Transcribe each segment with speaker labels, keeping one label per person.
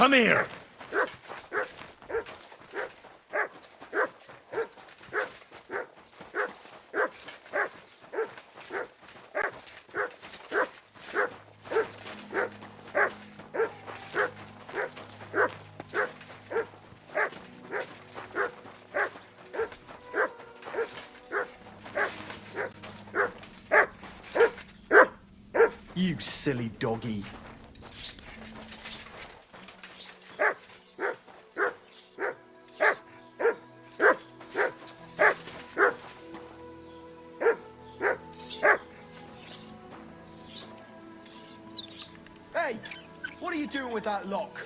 Speaker 1: Come here!
Speaker 2: You silly doggy. Hey, what are you doing with that lock?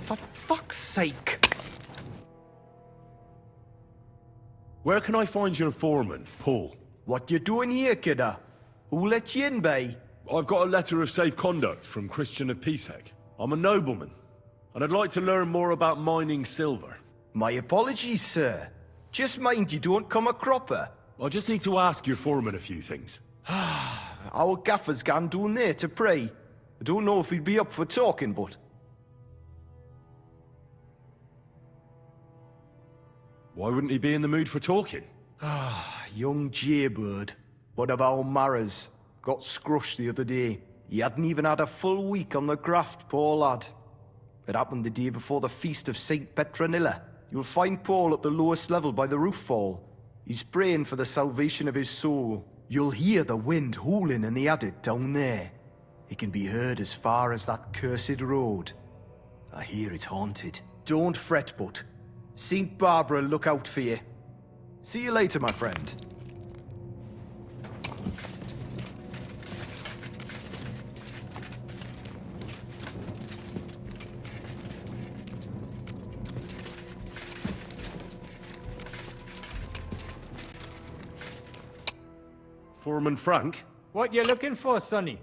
Speaker 2: For fuck's sake.
Speaker 1: Where can I find your foreman, Paul?
Speaker 2: What you doing here, kidder? Who let you in, bay?
Speaker 1: I've got a letter of safe conduct from Christian of Pisek. I'm a nobleman, and I'd like to learn more about mining silver.
Speaker 2: My apologies, sir. Just mind you don't come a cropper.
Speaker 1: I just need to ask your foreman a few things.
Speaker 2: Our gaffer's gone down there to pray. I don't know if he'd be up for talking, but...
Speaker 1: Why wouldn't he be in the mood for talking?
Speaker 2: Young Jaybird, one of our marrows, got scrushed the other day. He hadn't even had a full week on the graft, poor lad. It happened the day before the feast of Saint Petronilla. You'll find Paul at the lowest level by the roof fall. He's praying for the salvation of his soul. You'll hear the wind howling in the adit down there. It can be heard as far as that cursed road. I hear it's haunted. Don't fret, but Saint Barbara look out for you. See you later, my friend.
Speaker 1: Foreman Frank?
Speaker 3: What you looking for, Sonny?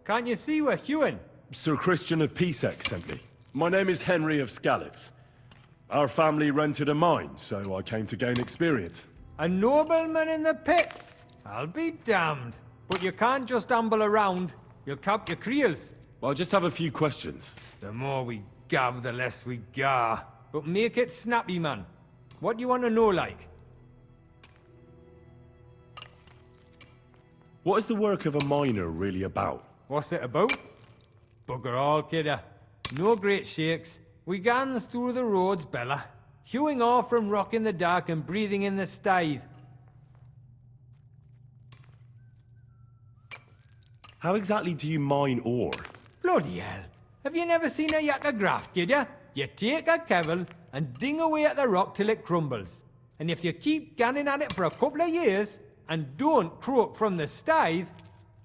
Speaker 3: Can't you see we're hewing?
Speaker 1: Sir Christian of Pisek sent me. My name is Henry of Skalitz. Our family rented a mine, so I came to gain experience.
Speaker 3: A nobleman in the pit? I'll be damned. But you can't just amble around. You'll cap your creels.
Speaker 1: I just have a few questions.
Speaker 3: The more we gab, the less we gar. But make it snappy, man. What do you want to know, like?
Speaker 1: What is the work of a miner really about?
Speaker 3: What's it about? Bugger all, kidder. No great shakes. We gans through the roads, Bella. Hewing off from rock in the dark and breathing in the stithe.
Speaker 1: How exactly do you mine ore?
Speaker 3: Bloody hell. Have you never seen a yakka graft, kidder? You take a kevel and ding away at the rock till it crumbles. And if you keep ganning at it for a couple of years, and don't croak from the stithe,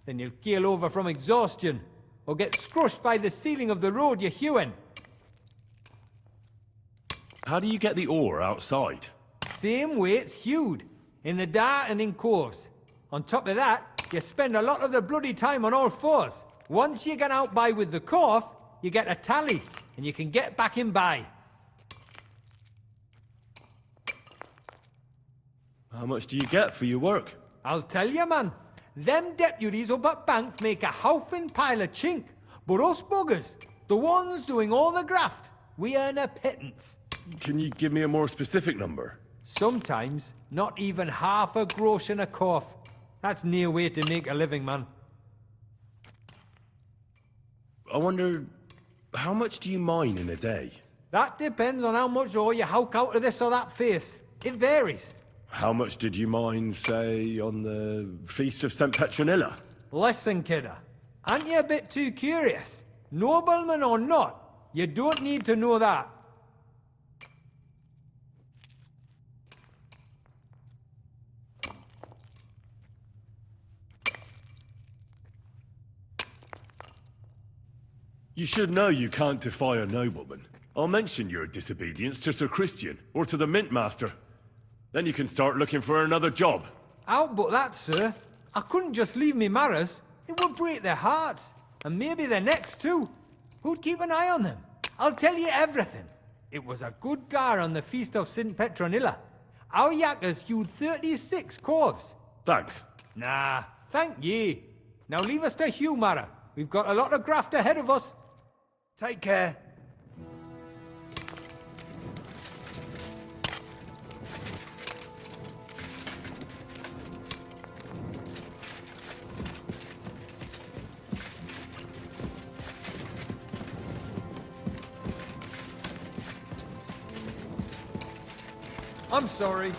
Speaker 3: then you'll keel over from exhaustion, or get scrushed by the ceiling of the road you're hewing.
Speaker 1: How do you get the ore outside?
Speaker 3: Same way it's hewed, in the dark and in coves. On top of that, you spend a lot of the bloody time on all fours. Once you get out by with the corf, you get a tally, and you can get back in by.
Speaker 1: How much do you get for your work?
Speaker 3: I'll tell you, man. Them deputies up at bank make a howfing pile of chink. But us buggers, the ones doing all the graft, we earn a pittance.
Speaker 1: Can you give me a more specific number?
Speaker 3: Sometimes, not even half a grosh and a corf. That's near way to make a living, man.
Speaker 1: I wonder, how much do you mine in a day?
Speaker 3: That depends on how much ore you howk out of this or that face. It varies.
Speaker 1: How much did you mine, say, on the Feast of St. Petronilla?
Speaker 3: Listen, kidder. Aren't you a bit too curious? Nobleman or not, you don't need to know that.
Speaker 1: You should know you can't defy a nobleman. I'll mention your disobedience to Sir Christian, or to the Mint Master. Then you can start looking for another job.
Speaker 3: Out but that, sir. I couldn't just leave me marrows. It would break their hearts. And maybe their necks too. Who'd keep an eye on them? I'll tell you everything. It was a good gar on the Feast of St. Petronilla. Our yakkers hewed 36 corves.
Speaker 1: Thanks.
Speaker 3: Nah, thank ye. Now leave us to hew, Mara. We've got a lot of graft ahead of us. Take care. I'm sorry.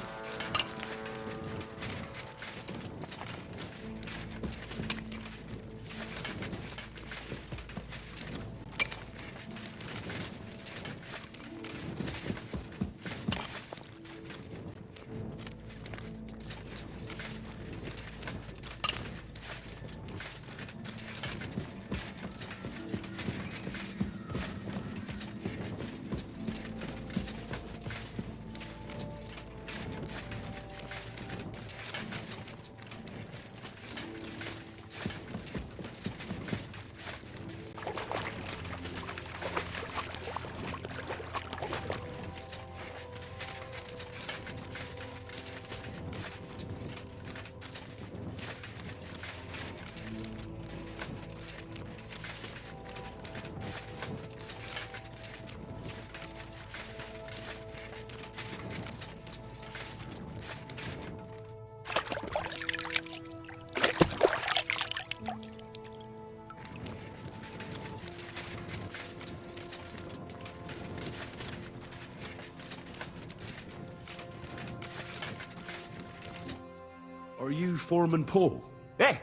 Speaker 1: Are you Foreman Paul?
Speaker 4: Hey!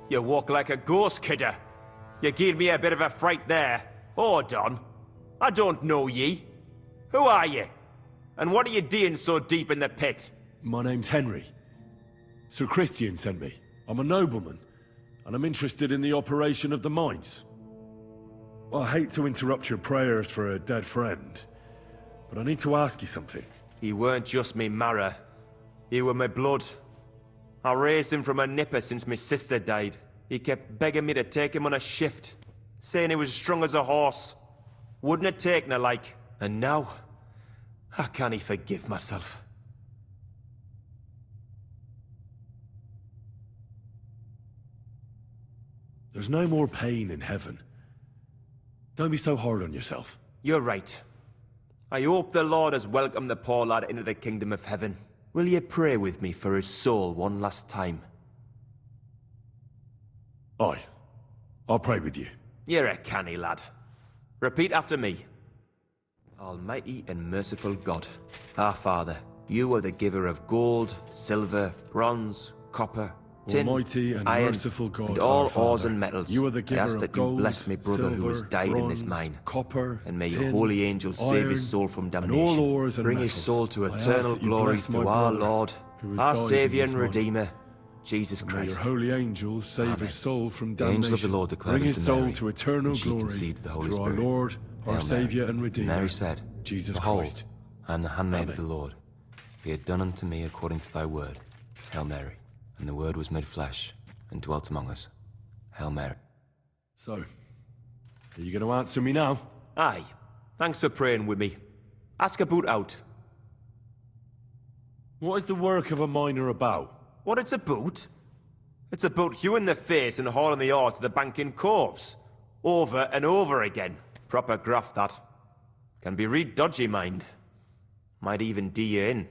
Speaker 4: You walk like a ghost, kidder. You gave me a bit of a fright there. Hold on. I don't know ye. Who are you? And what are you doing so deep in the pit?
Speaker 1: My name's Henry. Sir Christian sent me. I'm a nobleman, and I'm interested in the operation of the mines. I hate to interrupt your prayers for a dead friend, but I need to ask you something.
Speaker 4: He weren't just me marrow. He were my blood. I raised him from a nipper since my sister died. He kept begging me to take him on a shift, saying he was strong as a horse. Wouldn't have taken her like. And now, I can't forgive myself.
Speaker 1: There's no more pain in heaven. Don't be so hard on yourself.
Speaker 4: You're right. I hope the Lord has welcomed the poor lad into the kingdom of heaven. Will you pray with me for his soul one last time?
Speaker 1: Aye. I'll pray with you.
Speaker 4: You're a canny lad. Repeat after me. Almighty and merciful God, our Father, you are the giver of gold, silver, bronze, copper, tin,
Speaker 1: Almighty and
Speaker 4: iron,
Speaker 1: merciful God,
Speaker 4: and all
Speaker 1: our Father,
Speaker 4: ores and metals.
Speaker 1: you are the
Speaker 4: I
Speaker 1: giver
Speaker 4: ask
Speaker 1: of
Speaker 4: that
Speaker 1: gold,
Speaker 4: you bless my brother who has
Speaker 1: silver,
Speaker 4: died in this
Speaker 1: bronze,
Speaker 4: mine.
Speaker 1: copper,
Speaker 4: And may your
Speaker 1: tin,
Speaker 4: holy angels save his
Speaker 1: iron,
Speaker 4: soul from
Speaker 1: and all
Speaker 4: damnation.
Speaker 1: ores and
Speaker 4: Bring his
Speaker 1: metals.
Speaker 4: soul to
Speaker 1: I ask
Speaker 4: eternal
Speaker 1: that you
Speaker 4: glory
Speaker 1: bless my
Speaker 4: through our
Speaker 1: brother,
Speaker 4: Lord,
Speaker 1: who has
Speaker 4: our
Speaker 1: died in
Speaker 4: Saviour
Speaker 1: this
Speaker 4: and
Speaker 1: mine.
Speaker 4: Redeemer, Jesus
Speaker 1: May your
Speaker 4: Christ.
Speaker 1: holy angels save
Speaker 4: Amen.
Speaker 1: his soul from
Speaker 4: The
Speaker 1: damnation.
Speaker 4: angel of the Lord declared
Speaker 1: Bring his
Speaker 4: unto
Speaker 1: soul
Speaker 4: Mary,
Speaker 1: to eternal
Speaker 4: and she
Speaker 1: glory
Speaker 4: conceived the Holy
Speaker 1: through
Speaker 4: Spirit.
Speaker 1: our Lord, our
Speaker 4: Hail Mary.
Speaker 1: Saviour and
Speaker 4: And
Speaker 1: Redeemer,
Speaker 4: Mary said,
Speaker 1: Jesus
Speaker 4: Behold,
Speaker 1: Christ.
Speaker 4: I am the handmaid
Speaker 1: Amen.
Speaker 4: of the Lord. Be it done unto me according to thy word. Hail Mary. And the word was made flesh, and dwelt among us. Hail Mary.
Speaker 1: So, are you going to answer me now?
Speaker 4: Aye. Thanks for praying with me. Ask a boot out.
Speaker 1: What is the work of a miner about?
Speaker 4: What it's about? It's about you in the face and hauling the ore to the bank in coves. Over and over again. Proper graft, that. Can be real dodgy, mind. Might even do you in.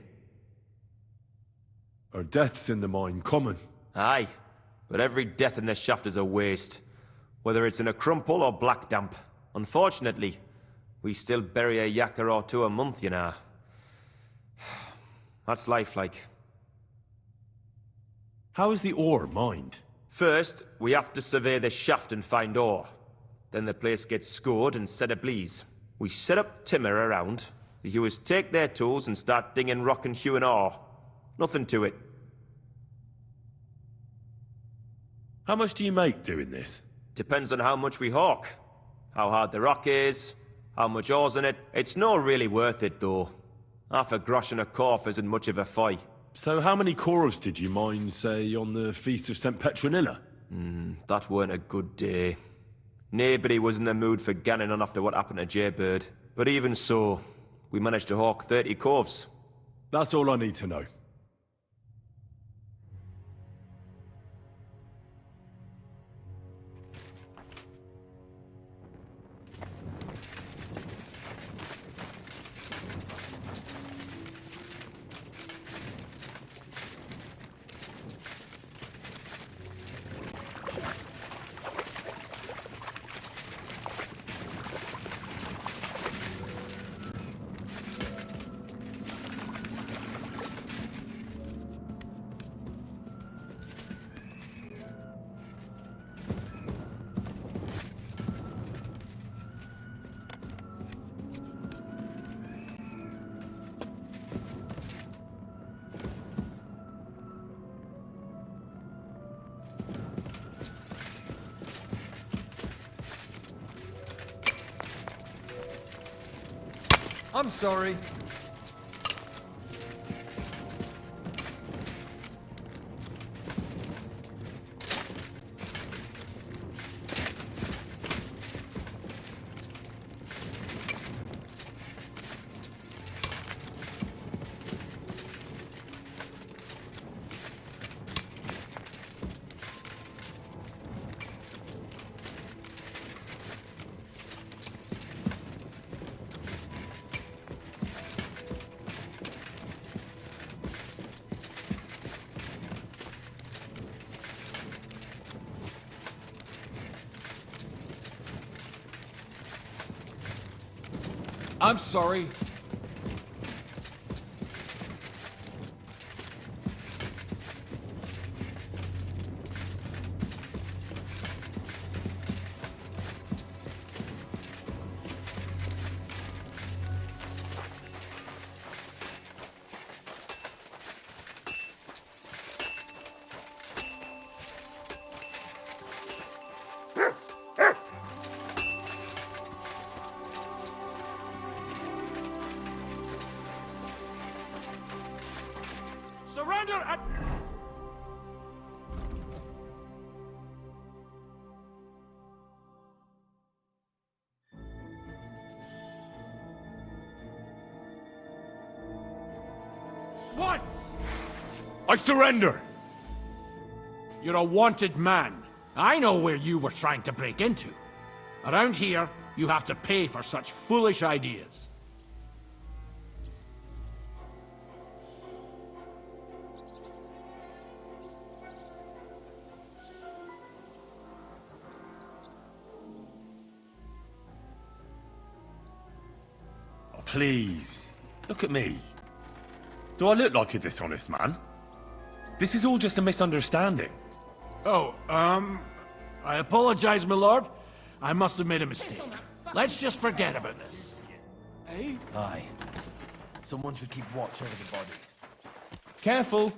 Speaker 1: Are deaths in the mine common?
Speaker 4: Aye. But every death in the shaft is a waste. Whether it's in a crumple or black damp. Unfortunately, we still bury a yakker or two a month, you know. That's life like.
Speaker 1: How is the ore mined?
Speaker 4: First, we have to survey the shaft and find ore. Then the place gets scored and set ablaze. We set up timber around. The hewers take their tools and start dinging rock and hewing ore. Nothing to it.
Speaker 1: How much do you make doing this?
Speaker 4: Depends on how much we hawk. How hard the rock is, how much ore's in it. It's not really worth it, though. Half a grosh and a corf isn't much of a fight.
Speaker 1: So how many cores did you mine, say, on the Feast of St. Petronilla?
Speaker 4: That weren't a good day. Nobody was in the mood for ganning on after what happened to Jaybird. But even so, we managed to hawk 30 corves.
Speaker 1: That's all I need to know.
Speaker 3: I'm sorry. I'm sorry.
Speaker 4: Surrender at...
Speaker 5: What?
Speaker 1: I surrender!
Speaker 5: You're a wanted man. I know where you were trying to break into. Around here, you have to pay for such foolish ideas.
Speaker 1: Oh, please, look at me. Do I look like a dishonest man? This is all just a misunderstanding.
Speaker 5: Oh, I apologize, my lord. I must have made a mistake. Let's just forget about this. Eh?
Speaker 6: Aye. Someone should keep watch over the body.
Speaker 7: Careful.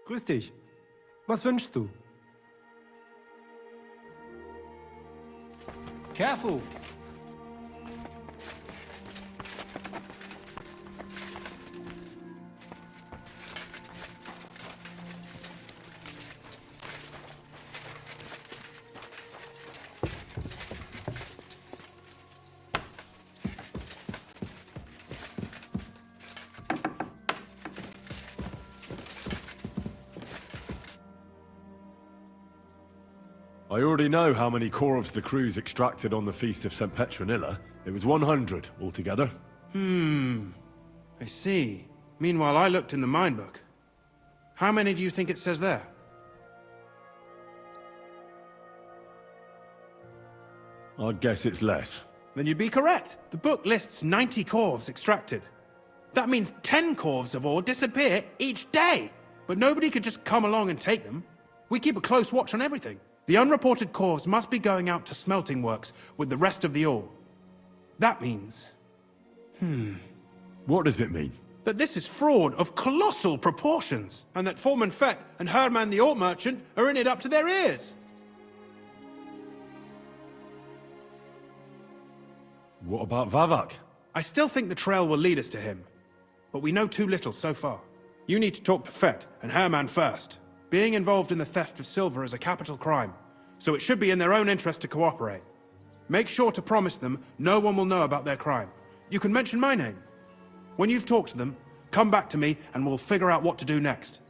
Speaker 8: Grüß dich. Was wünschst du? Careful!
Speaker 1: I already know how many corvs the crews extracted on the Feast of St. Petronilla. It was 100 altogether.
Speaker 7: I see. Meanwhile, I looked in the mine book. How many do you think it says there?
Speaker 1: I'd guess it's less.
Speaker 7: Then you'd be correct. The book lists 90 corvs extracted. That means 10 corvs of ore disappear each day. But nobody could just come along and take them. We keep a close watch on everything. The unreported corvs must be going out to smelting works with the rest of the ore. That means
Speaker 1: What does it mean?
Speaker 7: that this is fraud of colossal proportions, and that Foreman Fett and Herman the ore merchant are in it up to their ears.
Speaker 1: What about Vavak?
Speaker 7: I still think the trail will lead us to him, but we know too little so far. You need to talk to Fett and Herman first. Being involved in the theft of silver is a capital crime, so it should be in their own interest to cooperate. Make sure to promise them no one will know about their crime. You can mention my name. When you've talked to them, come back to me and we'll figure out what to do next.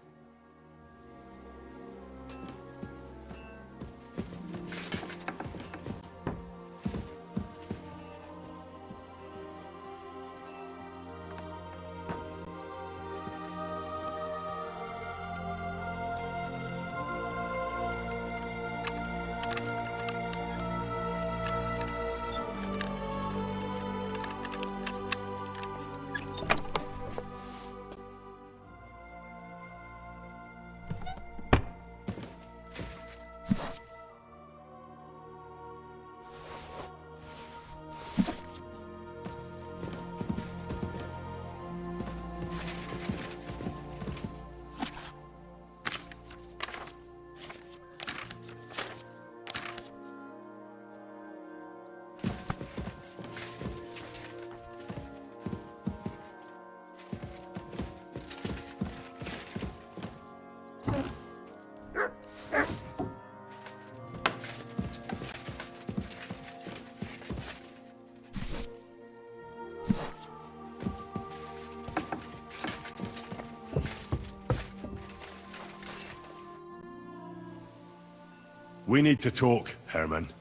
Speaker 1: We need to talk, Herman.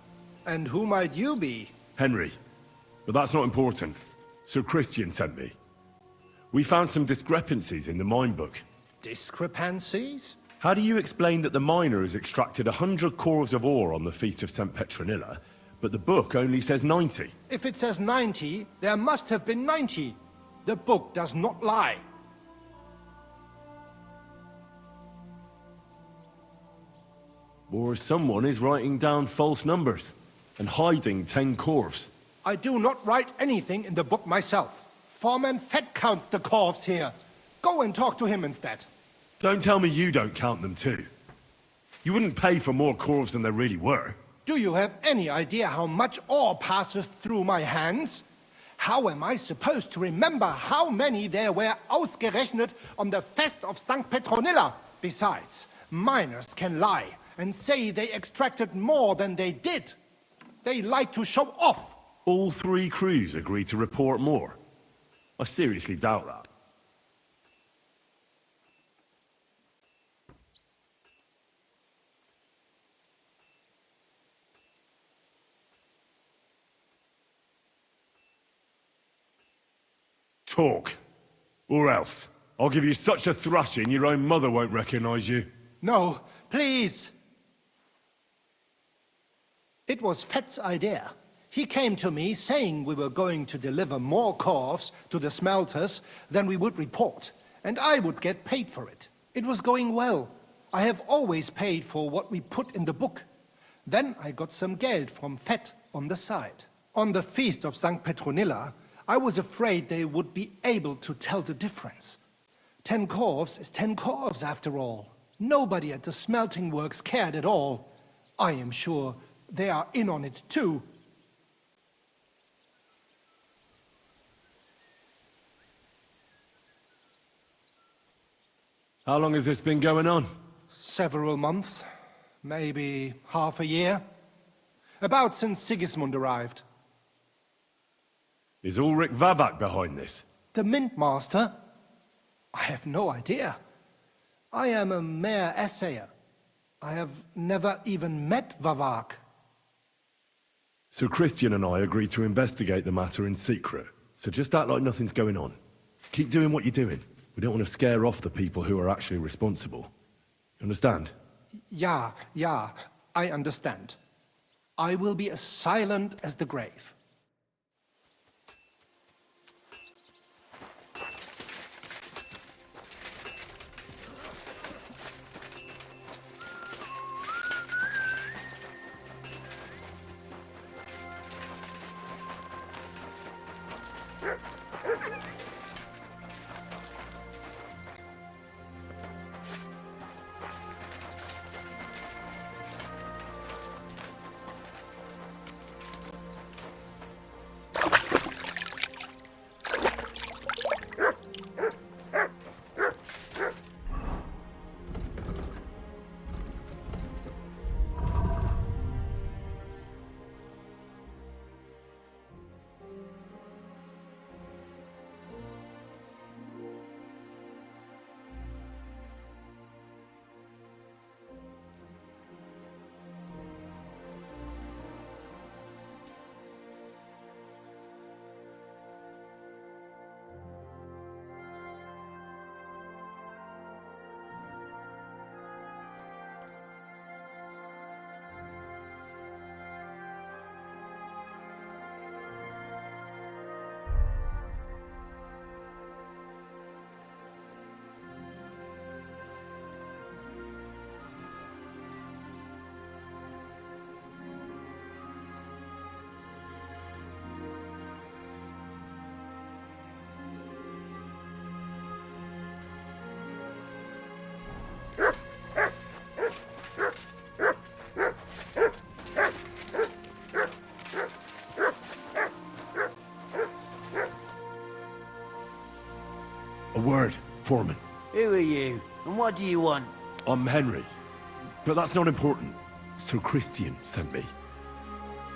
Speaker 8: And who might you be?
Speaker 1: Henry. But that's not important. Sir Christian sent me. We found some discrepancies in the mine book.
Speaker 8: Discrepancies?
Speaker 1: How do you explain that the miner has extracted 100 cores of ore on the Feast of St. Petronilla, but the book only says 90?
Speaker 8: If it says 90, there must have been 90. The book does not lie.
Speaker 1: Or someone is writing down false numbers and hiding 10 cores.
Speaker 8: I do not write anything in the book myself. Foreman Fett counts the corves here. Go and talk to him instead.
Speaker 1: Don't tell me you don't count them too. You wouldn't pay for more corves than there really were.
Speaker 8: Do you have any idea how much ore passes through my hands? How am I supposed to remember how many there were ausgerechnet on the Fest of St. Petronilla? Besides, miners can lie and say they extracted more than they did. They like to show off.
Speaker 1: All 3 crews agreed to report more. I seriously doubt that. Talk. Or else. I'll give you such a thrashing your own mother won't recognize you.
Speaker 8: No, please. It was Fett's idea. He came to me saying we were going to deliver more corves to the smelters than we would report, and I would get paid for it. It was going well. I have always paid for what we put in the book. Then I got some geld from Fett on the side. On the Feast of St. Petronilla, I was afraid they would be able to tell the difference. 10 corves is 10 corves after all. Nobody at the smelting works cared at all. I am sure they are in on it too.
Speaker 1: How long has this been going on?
Speaker 8: Several months, maybe half a year. About since Sigismund arrived.
Speaker 1: Is Ulrich Vavak behind this?
Speaker 8: The Mint Master? I have no idea. I am a mere assayer. I have never even met Vavak.
Speaker 1: Sir Christian and I agreed to investigate the matter in secret, so just act like nothing's going on. Keep doing what you're doing. We don't want to scare off the people who are actually responsible. You understand?
Speaker 8: Yeah, I understand. I will be as silent as the grave.
Speaker 1: A word, Foreman.
Speaker 6: Who are you? And what do you want?
Speaker 1: I'm Henry. But that's not important. Sir Christian sent me.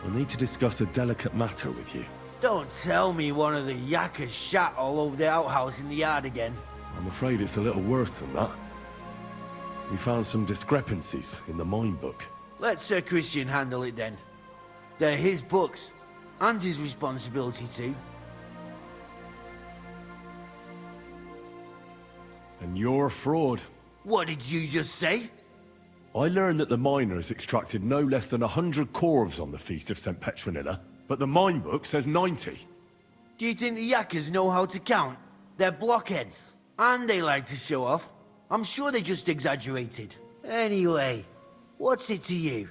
Speaker 1: I need to discuss a delicate matter with you.
Speaker 6: Don't tell me one of the yakkers shot all over the outhouse in the yard again.
Speaker 1: I'm afraid it's a little worse than that. We found some discrepancies in the mine book.
Speaker 6: Let Sir Christian handle it then. They're his books, and his responsibility too.
Speaker 1: And you're a fraud.
Speaker 6: What did you just say?
Speaker 1: I learned that the miners extracted no less than 100 corves on the Feast of St. Petronilla, but the mine book says 90.
Speaker 6: Do you think the Yakkers know how to count? They're blockheads, and they like to show off. I'm sure they just exaggerated. Anyway, what's it to you?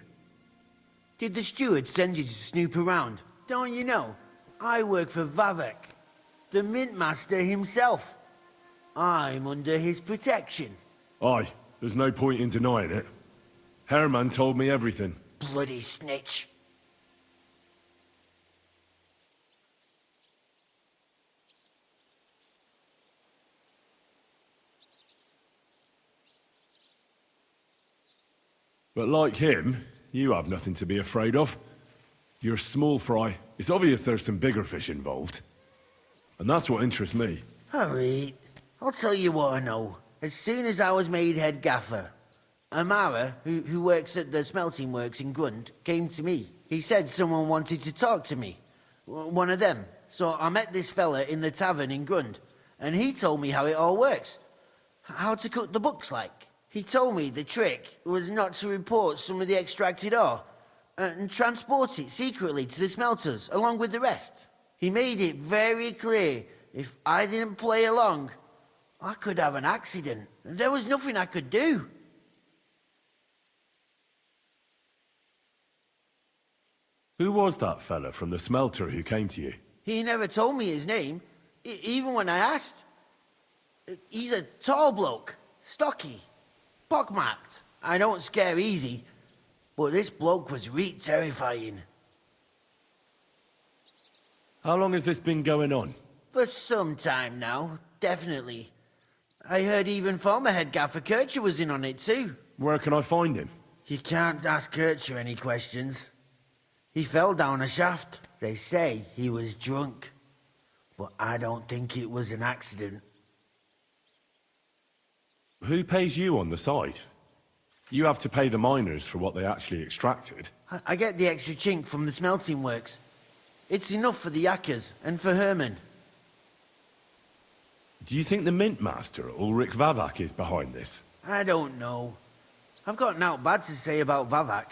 Speaker 6: Did the steward send you to snoop around? Don't you know? I work for Vavek, the mint master himself. I'm under his protection.
Speaker 1: Aye, there's no point in denying it. Herman told me everything.
Speaker 6: Bloody snitch.
Speaker 1: But like him, you have nothing to be afraid of. You're small fry. It's obvious there's some bigger fish involved. And that's what interests me.
Speaker 6: Alright, I'll tell you what I know. As soon as I was made head gaffer, Amara, who works at the smelting works in Grund, came to me. He said someone wanted to talk to me. One of them. So I met this fella in the tavern in Grund, and he told me how it all works. How to cook the books like. He told me the trick was not to report some of the extracted ore, and transport it secretly to the smelters, along with the rest. He made it very clear, if I didn't play along, I could have an accident. There was nothing I could do.
Speaker 1: Who was that fella from the smelter who came to you?
Speaker 6: He never told me his name, even when I asked. He's a tall bloke, stocky, pockmarked. I don't scare easy, but this bloke was reet terrifying.
Speaker 1: How long has this been going on?
Speaker 6: For some time now, definitely. I heard even former head gaffer Kircher was in on it too.
Speaker 1: Where can I find him?
Speaker 6: You can't ask Kircher any questions. He fell down a shaft. They say he was drunk, but I don't think it was an accident.
Speaker 1: Who pays you on the side? You have to pay the miners for what they actually extracted.
Speaker 6: I get the extra chink from the smelting works. It's enough for the Yakkers and for Herman.
Speaker 1: Do you think the Mint Master, Ulrich Vavak, is behind this?
Speaker 6: I don't know. I've got naught bad to say about Vavak.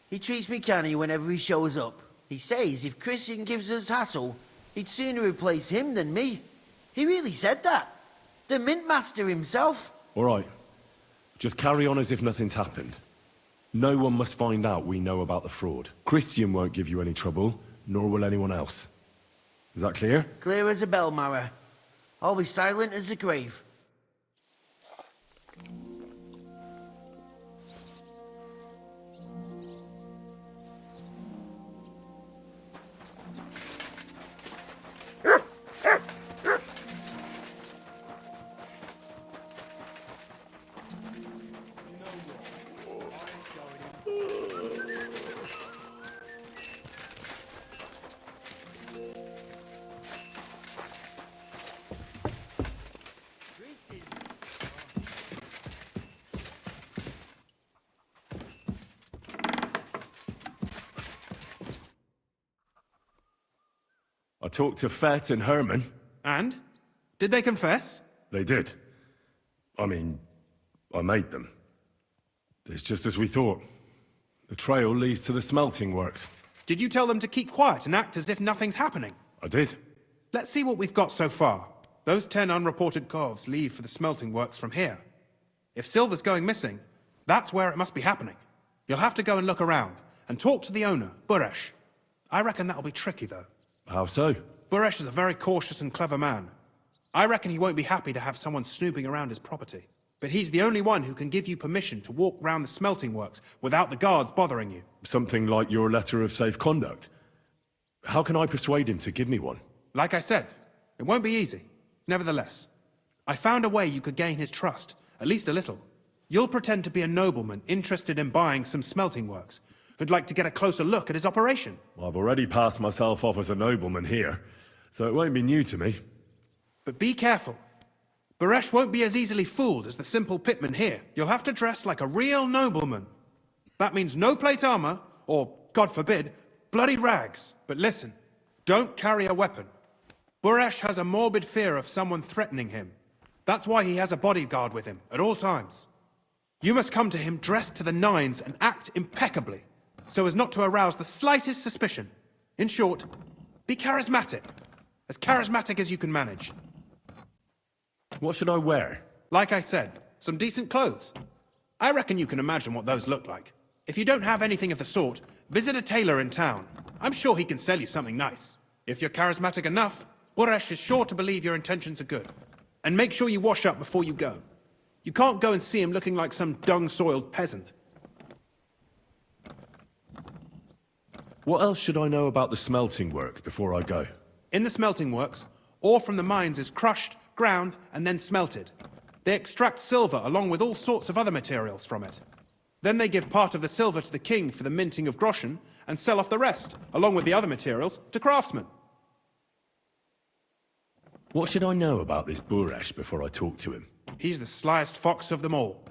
Speaker 6: He treats me canny whenever he shows up. He says if Christian gives us hassle, he'd sooner replace him than me. He really said that. The Mint Master himself.
Speaker 1: All right. Just carry on as if nothing's happened. No one must find out we know about the fraud. Christian won't give you any trouble, nor will anyone else. Is that clear?
Speaker 6: Clear as a bell, Mara. I'll be silent as the grave.
Speaker 1: I talked to Fett and Herman.
Speaker 7: And? Did they confess?
Speaker 1: They did. I mean, I made them. It's just as we thought. The trail leads to the smelting works.
Speaker 7: Did you tell them to keep quiet and act as if nothing's happening?
Speaker 1: I did.
Speaker 7: Let's see what we've got so far. Those 10 unreported corves leave for the smelting works from here. If silver's going missing, that's where it must be happening. You'll have to go and look around, and talk to the owner, Buresh. I reckon that'll be tricky, though.
Speaker 1: How so?
Speaker 7: Buresh is a very cautious and clever man. I reckon he won't be happy to have someone snooping around his property. But he's the only one who can give you permission to walk round the smelting works without the guards bothering you.
Speaker 1: Something like your letter of safe conduct. How can I persuade him to give me one?
Speaker 7: Like I said, it won't be easy. Nevertheless, I found a way you could gain his trust, at least a little. You'll pretend to be a nobleman interested in buying some smelting works, who'd like to get a closer look at his operation.
Speaker 1: I've already passed myself off as a nobleman here, so it won't be new to me.
Speaker 7: But be careful. Buresh won't be as easily fooled as the simple pitman here. You'll have to dress like a real nobleman. That means no plate armor, or, God forbid, bloody rags. But listen, don't carry a weapon. Buresh has a morbid fear of someone threatening him. That's why he has a bodyguard with him at all times. You must come to him dressed to the nines and act impeccably, so as not to arouse the slightest suspicion. In short, be charismatic. As charismatic as you can manage.
Speaker 1: What should I wear?
Speaker 7: Like I said, some decent clothes. I reckon you can imagine what those look like. If you don't have anything of the sort, visit a tailor in town. I'm sure he can sell you something nice. If you're charismatic enough, Buresh is sure to believe your intentions are good. And make sure you wash up before you go. You can't go and see him looking like some dung-soiled peasant.
Speaker 1: What else should I know about the smelting works before I go?
Speaker 7: In the smelting works, ore from the mines is crushed, ground, and then smelted. They extract silver along with all sorts of other materials from it. Then they give part of the silver to the king for the minting of groschen, and sell off the rest, along with the other materials, to craftsmen.
Speaker 1: What should I know about this Buresh before I talk to him?
Speaker 7: He's the slyest fox of them all.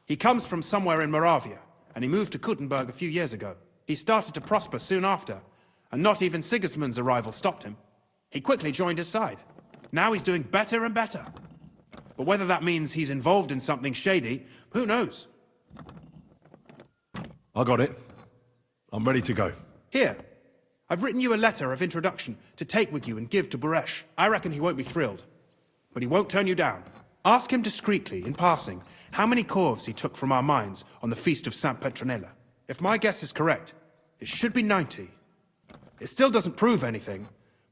Speaker 7: He comes from somewhere in Moravia, and he moved to Kuttenberg a few years ago. He started to prosper soon after, and not even Sigismund's arrival stopped him. He quickly joined his side. Now he's doing better and better. But whether that means he's involved in something shady, who knows?
Speaker 1: I got it. I'm ready to go.
Speaker 7: Here, I've written you a letter of introduction to take with you and give to Buresh. I reckon he won't be thrilled, but he won't turn you down. Ask him discreetly, in passing, how many corves he took from our mines on the Feast of Saint Petronilla. If my guess is correct, it should be 90. It still doesn't prove anything,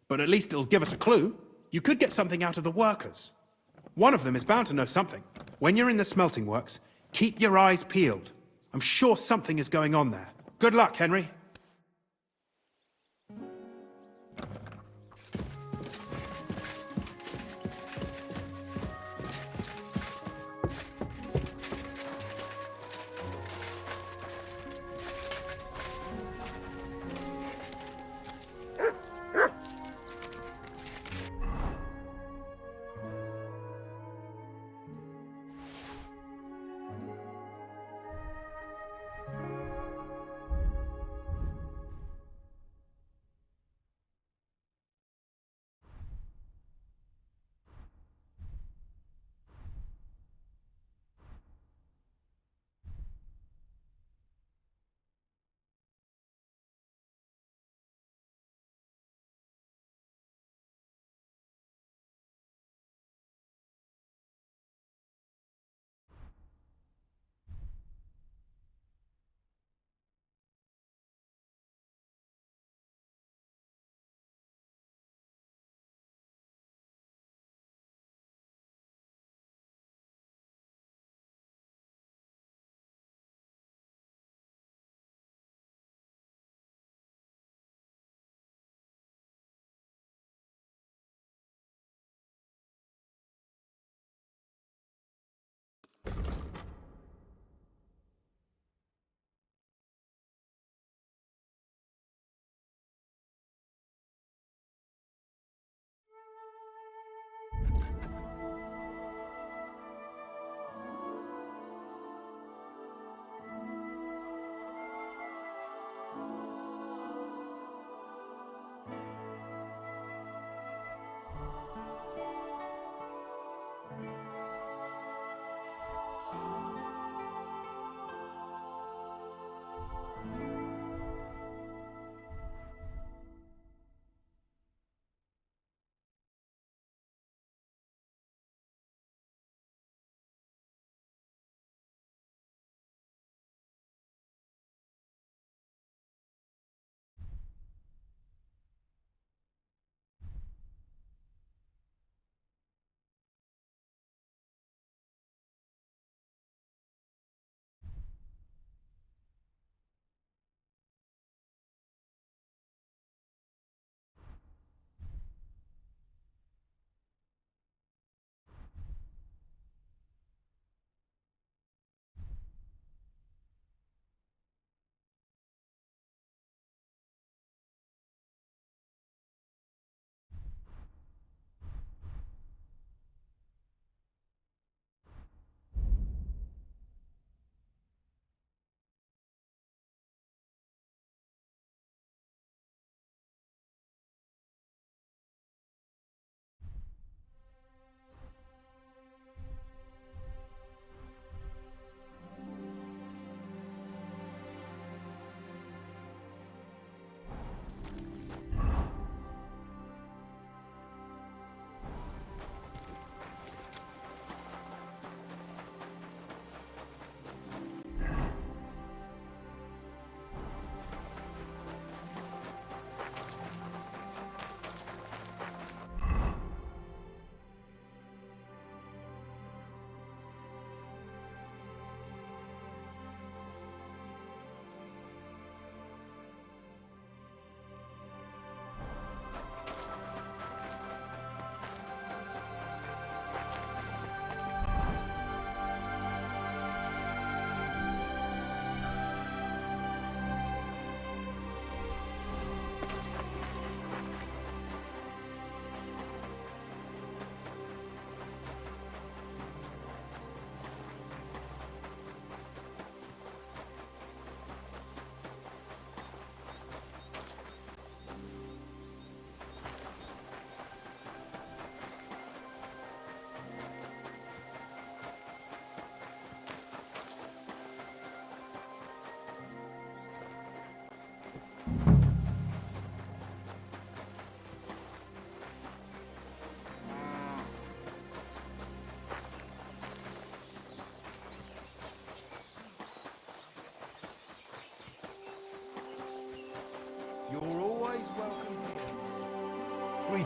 Speaker 7: but at least it'll give us a clue. You could get something out of the workers. One of them is bound to know something. When you're in the smelting works, keep your eyes peeled. I'm sure something is going on there. Good luck, Henry.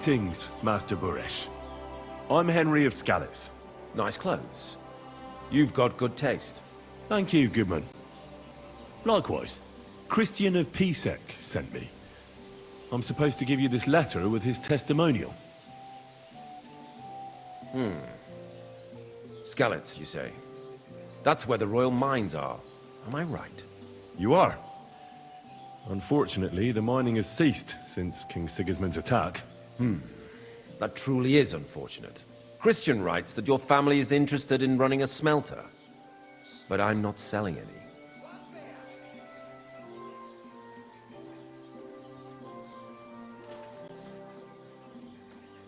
Speaker 1: Greetings, Master Buresh. I'm Henry of Scallis.
Speaker 9: Nice clothes. You've got good taste.
Speaker 1: Thank you, Goodman. Likewise, Christian of Pisek sent me. I'm supposed to give you this letter with his testimonial.
Speaker 9: Skalitz, you say? That's where the royal mines are. Am I right?
Speaker 1: You are. Unfortunately, the mining has ceased since King Sigismund's attack.
Speaker 9: That truly is unfortunate. Christian writes that your family is interested in running a smelter. But I'm not selling any.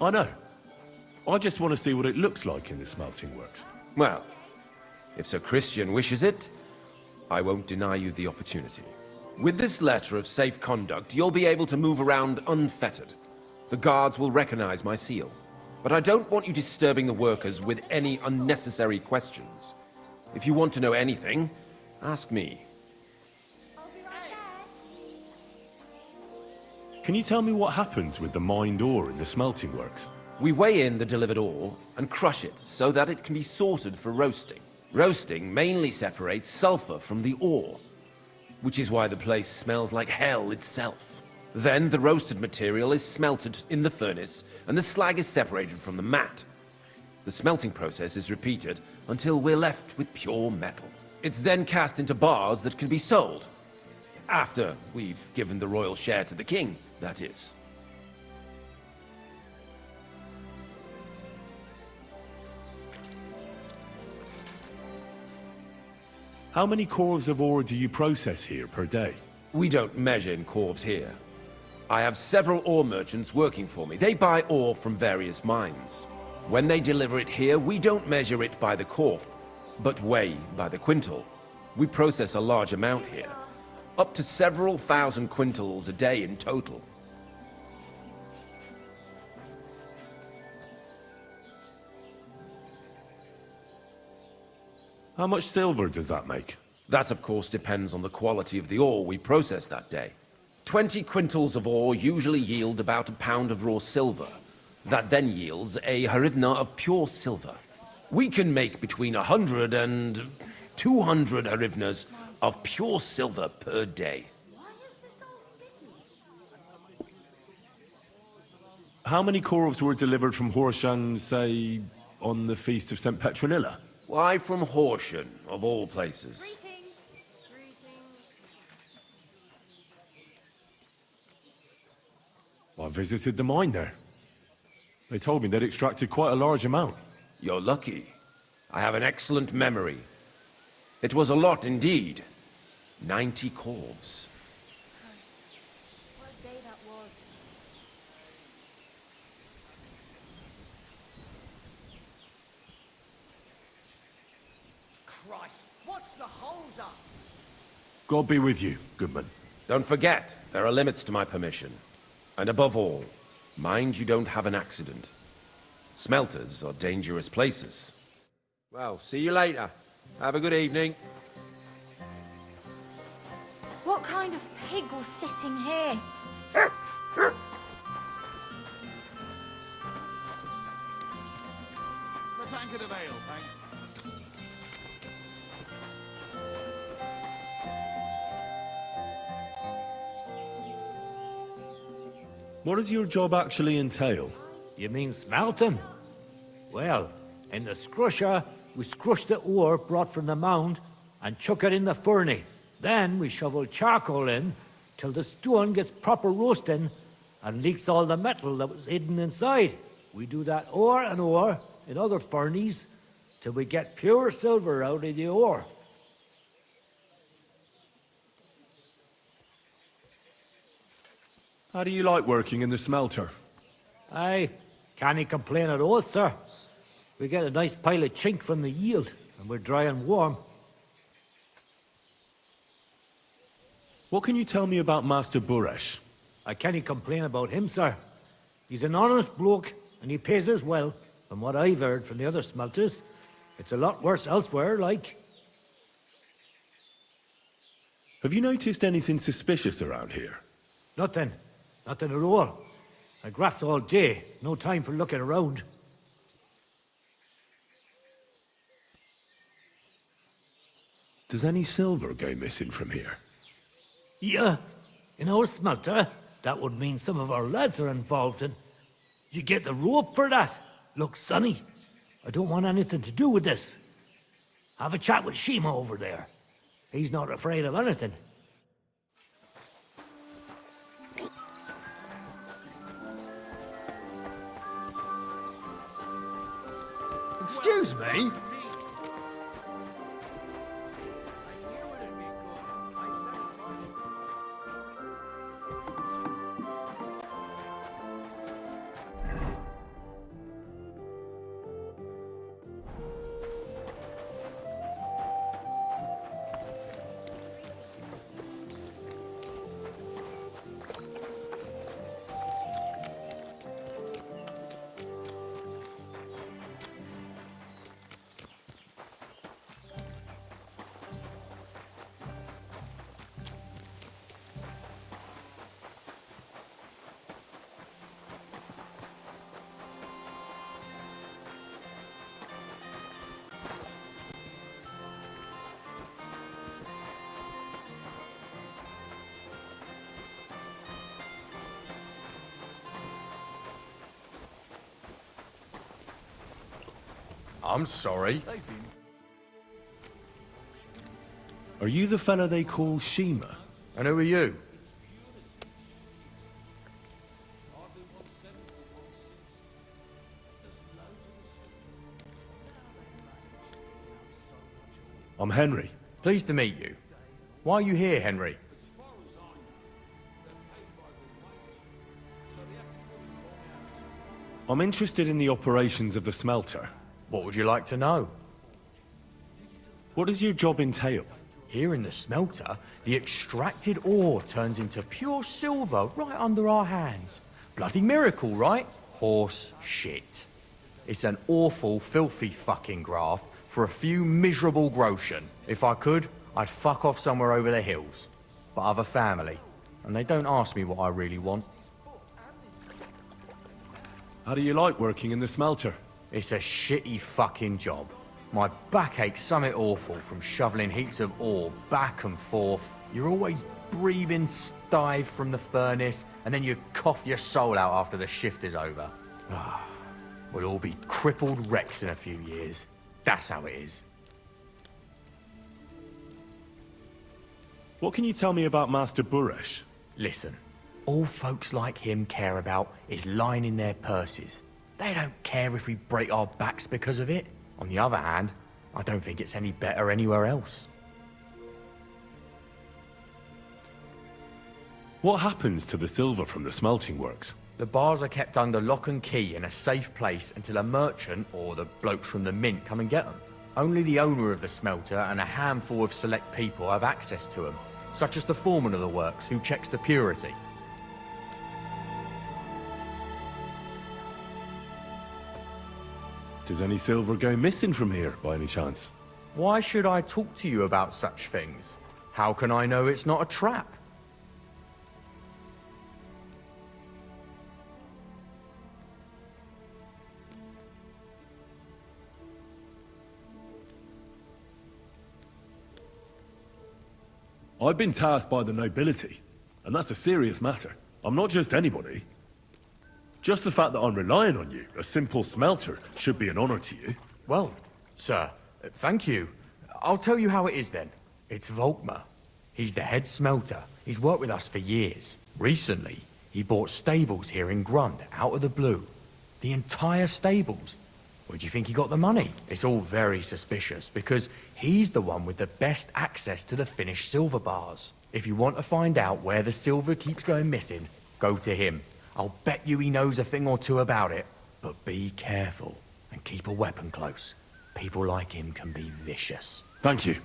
Speaker 1: I know. I just want to see what it looks like in the smelting works.
Speaker 9: Well, if Sir Christian wishes it, I won't deny you the opportunity. With this letter of safe conduct, you'll be able to move around unfettered. The guards will recognize my seal. But I don't want you disturbing the workers with any unnecessary questions. If you want to know anything, ask me.
Speaker 1: Can you tell me what happens with the mined ore in the smelting works?
Speaker 9: We weigh in the delivered ore and crush it so that it can be sorted for roasting. Roasting mainly separates sulfur from the ore, which is why the place smells like hell itself. Then the roasted material is smelted in the furnace and the slag is separated from the matte. The smelting process is repeated until we're left with pure metal. It's then cast into bars that can be sold. After we've given the royal share to the king, that is.
Speaker 1: How many corves of ore do you process here per day?
Speaker 9: We don't measure in corves here. I have several ore merchants working for me. They buy ore from various mines. When they deliver it here, we don't measure it by the corf, but weigh by the quintal. We process a large amount here, up to several thousand quintals a day in total.
Speaker 1: How much silver does that make?
Speaker 9: That, of course, depends on the quality of the ore we process that day. 20 quintals of ore usually yield about a pound of raw silver. That then yields a harivna of pure silver. We can make between 100 and 200 harivnas of pure silver per day.
Speaker 1: How many corves were delivered from Horshan, say, on the Feast of St. Petronilla?
Speaker 9: Why from Horsham, of all places?
Speaker 1: I visited the mine there. They told me they'd extracted quite a large amount.
Speaker 9: You're lucky. I have an excellent memory. It was a lot indeed. 90 corves.
Speaker 10: What a day that was.
Speaker 11: Christ, what's the hold up?
Speaker 1: God be with you, Goodman.
Speaker 9: Don't forget, there are limits to my permission. And above all, mind you don't have an accident. Smelters are dangerous places. Well, see you later. Have a good evening.
Speaker 10: What kind of pig was sitting here?
Speaker 5: The tankard of ale, thanks.
Speaker 1: What does your job actually entail?
Speaker 12: You mean smelting? Well, in the scrusher, we scrush the ore brought from the mound and chuck it in the furnace. Then we shovel charcoal in till the stone gets proper roasting and leaks all the metal that was hidden inside. We do that ore and ore in other furnaces till we get pure silver out of the ore.
Speaker 1: How do you like working in the smelter?
Speaker 12: I can't complain at all, sir. We get a nice pile of chink from the yield, and we're dry and warm.
Speaker 1: What can you tell me about Master Buresh?
Speaker 12: I can't complain about him, sir. He's an honest bloke, and he pays us well. From what I've heard from the other smelters, it's a lot worse elsewhere, like.
Speaker 1: Have you noticed anything suspicious around here?
Speaker 12: Nothing. Nothing at all. I graft all day, no time for looking around.
Speaker 1: Does any silver go missing from here?
Speaker 12: Yeah, in our smelter, that would mean some of our lads are involved in. You get the rope for that. Look, Sonny, I don't want anything to do with this. Have a chat with Shima over there. He's not afraid of anything.
Speaker 3: Excuse me?
Speaker 13: I'm sorry.
Speaker 1: Are you the fella they call Shima?
Speaker 13: And who are you?
Speaker 1: I'm Henry.
Speaker 13: Pleased to meet you. Why are you here, Henry?
Speaker 1: I'm interested in the operations of the smelter.
Speaker 13: What would you like to know?
Speaker 1: What does your job entail?
Speaker 13: Here in the smelter, the extracted ore turns into pure silver right under our hands. Bloody miracle, right? Horse shit. It's an awful, filthy fucking graft for a few miserable groschen. If I could, I'd fuck off somewhere over the hills. But I've a family, and they don't ask me what I really want.
Speaker 1: How do you like working in the smelter?
Speaker 13: It's a shitty fucking job. My back aches something awful from shoveling heaps of ore back and forth. You're always breathing stive from the furnace, and then you cough your soul out after the shift is over. We'll all be crippled wrecks in a few years. That's how it is.
Speaker 1: What can you tell me about Master Buresh?
Speaker 13: Listen, all folks like him care about is lining their purses. They don't care if we break our backs because of it. On the other hand, I don't think it's any better anywhere else.
Speaker 1: What happens to the silver from the smelting works?
Speaker 13: The bars are kept under lock and key in a safe place until a merchant or the blokes from the mint come and get them. Only the owner of the smelter and a handful of select people have access to them, such as the foreman of the works who checks the purity.
Speaker 1: Does any silver go missing from here, by any chance?
Speaker 13: Why should I talk to you about such things? How can I know it's not a trap?
Speaker 1: I've been tasked by the nobility, and that's a serious matter. I'm not just anybody. Just the fact that I'm relying on you, a simple smelter, should be an honor to you.
Speaker 13: Well, sir, thank you. I'll tell you how it is then. It's Volkmar. He's the head smelter. He's worked with us for years. Recently, he bought stables here in Grund, out of the blue. The entire stables. Where do you think he got the money? It's all very suspicious, because he's the one with the best access to the finished silver bars. If you want to find out where the silver keeps going missing, go to him. I'll bet you he knows a thing or two about it. But be careful, and keep a weapon close. People like him can be vicious.
Speaker 1: Thank you.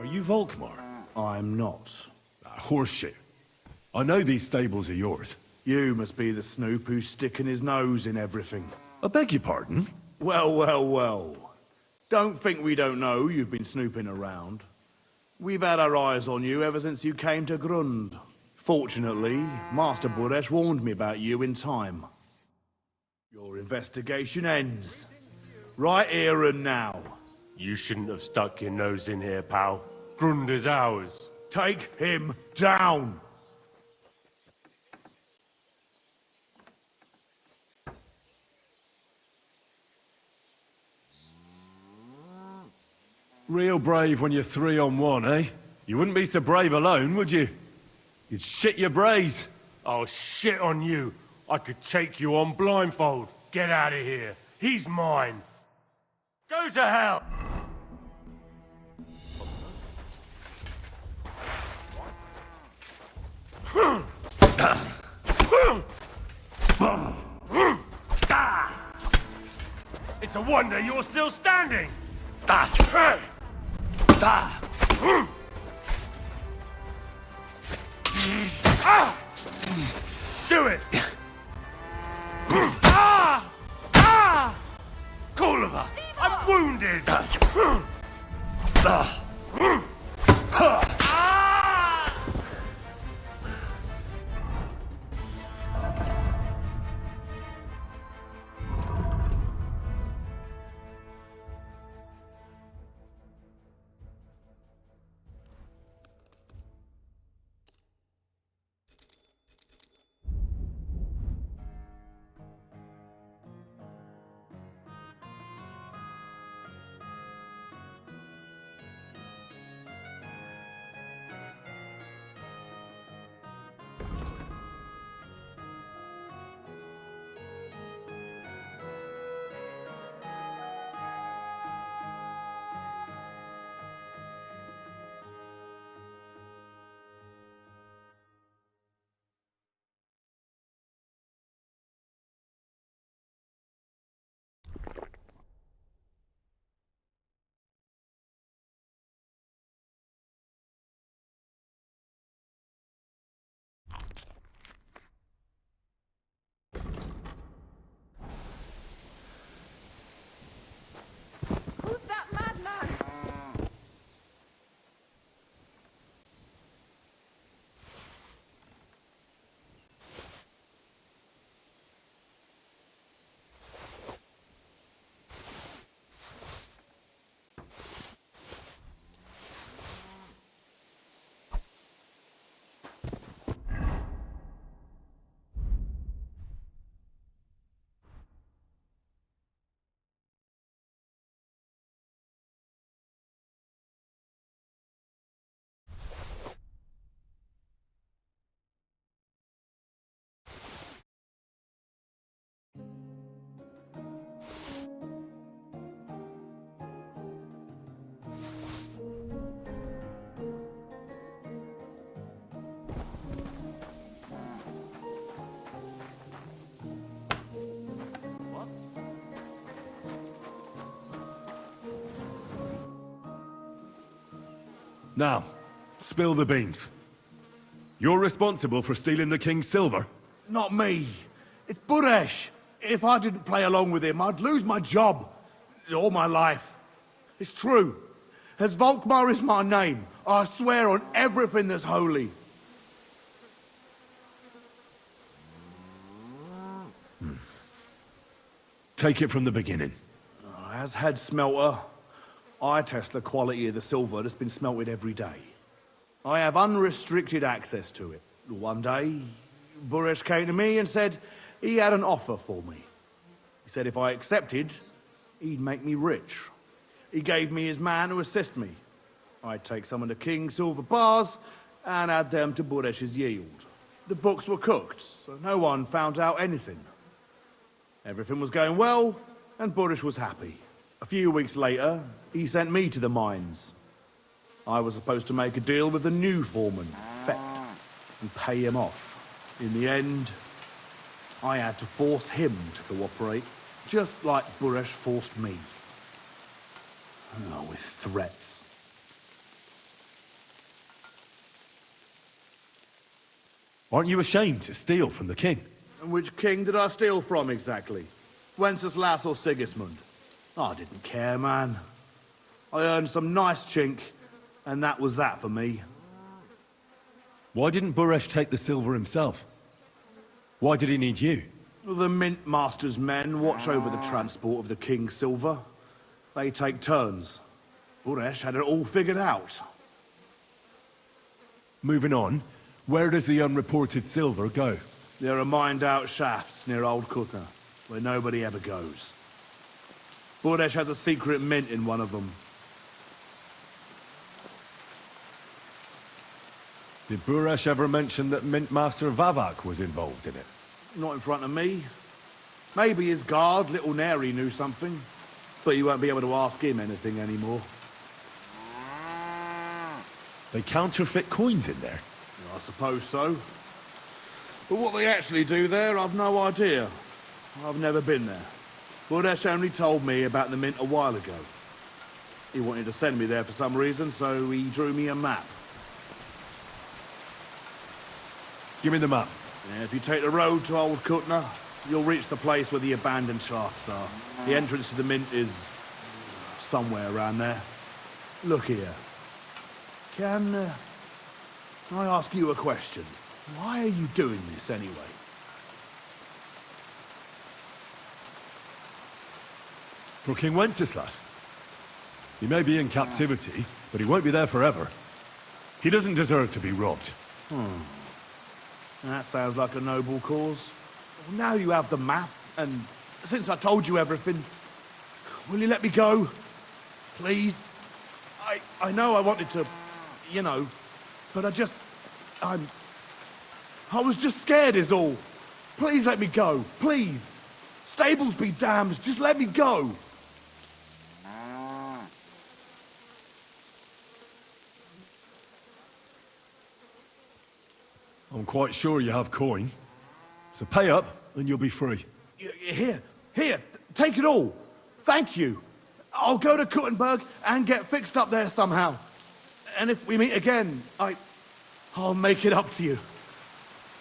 Speaker 1: Are you Volkmar?
Speaker 14: I'm not.
Speaker 1: Horseshit. I know these stables are yours.
Speaker 14: You must be the snoop who's sticking his nose in everything.
Speaker 1: I beg your pardon?
Speaker 14: Well, well, well. Don't think we don't know you've been snooping around. We've had our eyes on you ever since you came to Grund. Fortunately, Master Buresh warned me about you in time. Your investigation ends. Right here and now.
Speaker 15: You shouldn't have stuck your nose in here, pal. Grund is ours.
Speaker 14: Take him down!
Speaker 1: Real brave when you're 3-on-1, eh? You wouldn't be so brave alone, would you? You'd shit your brains.
Speaker 15: Oh, shit on you. I could take you on blindfold. Get out of here. He's mine. Go to hell! It's a wonder you're still standing! Do it! Kulva! I'm wounded!
Speaker 10: Who's that madman?
Speaker 1: Now, spill the beans. You're responsible for stealing the king's silver?
Speaker 14: Not me. It's Buresh. If I didn't play along with him, I'd lose my job. All my life. It's true. As Volkmar is my name, I swear on everything that's holy.
Speaker 1: Take it from the beginning.
Speaker 14: As head smelter, I test the quality of the silver that's been smelted every day. I have unrestricted access to it. One day, Buresh came to me and said he had an offer for me. He said if I accepted, he'd make me rich. He gave me his man to assist me. I'd take some of the king's silver bars and add them to Buresh's yield. The books were cooked, so no one found out anything. Everything was going well, and Buresh was happy. A few weeks later, he sent me to the mines. I was supposed to make a deal with the new foreman, Fett, and pay him off. In the end, I had to force him to cooperate, just like Buresh forced me. Oh, with threats.
Speaker 1: Aren't you ashamed to steal from the king?
Speaker 14: And which king did I steal from exactly? Wenceslas or Sigismund? I didn't care, man. I earned some nice chink, and that was that for me.
Speaker 1: Why didn't Buresh take the silver himself? Why did he need you?
Speaker 14: The Mint Master's men watch over the transport of the king's silver. They take turns. Buresh had it all figured out.
Speaker 1: Moving on, where does the unreported silver go?
Speaker 14: There are mined-out shafts near Old Kutna, where nobody ever goes. Buresh has a secret mint in one of them.
Speaker 1: Did Buresh ever mention that Mint Master Vavak was involved in it?
Speaker 14: Not in front of me. Maybe his guard, Little Neri, knew something. But you won't be able to ask him anything anymore.
Speaker 1: They counterfeit coins in there?
Speaker 14: I suppose so. But what they actually do there, I've no idea. I've never been there. Buresh only told me about the mint a while ago. He wanted to send me there for some reason, so he drew me a map.
Speaker 1: Give me the map.
Speaker 14: Yeah, if you take the road to Old Kutna, you'll reach the place where the abandoned shafts are. The entrance to the mint is somewhere around there. Look here. Can I ask you a question? Why are you doing this anyway?
Speaker 1: For King Wenceslas. He may be in captivity, but he won't be there forever. He doesn't deserve to be robbed.
Speaker 14: That sounds like a noble cause. Well, now you have the map, and since I told you everything, will you let me go? Please? I know I wanted to, you know, but I was just scared is all. Please let me go, please. Stables be damned, just let me go.
Speaker 1: I'm quite sure you have coin. So pay up, and you'll be free.
Speaker 14: Here, take it all. Thank you. I'll go to Kuttenberg and get fixed up there somehow. And if we meet again, I'll make it up to you.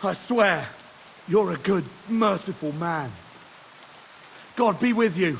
Speaker 14: I swear, you're a good, merciful man. God be with you.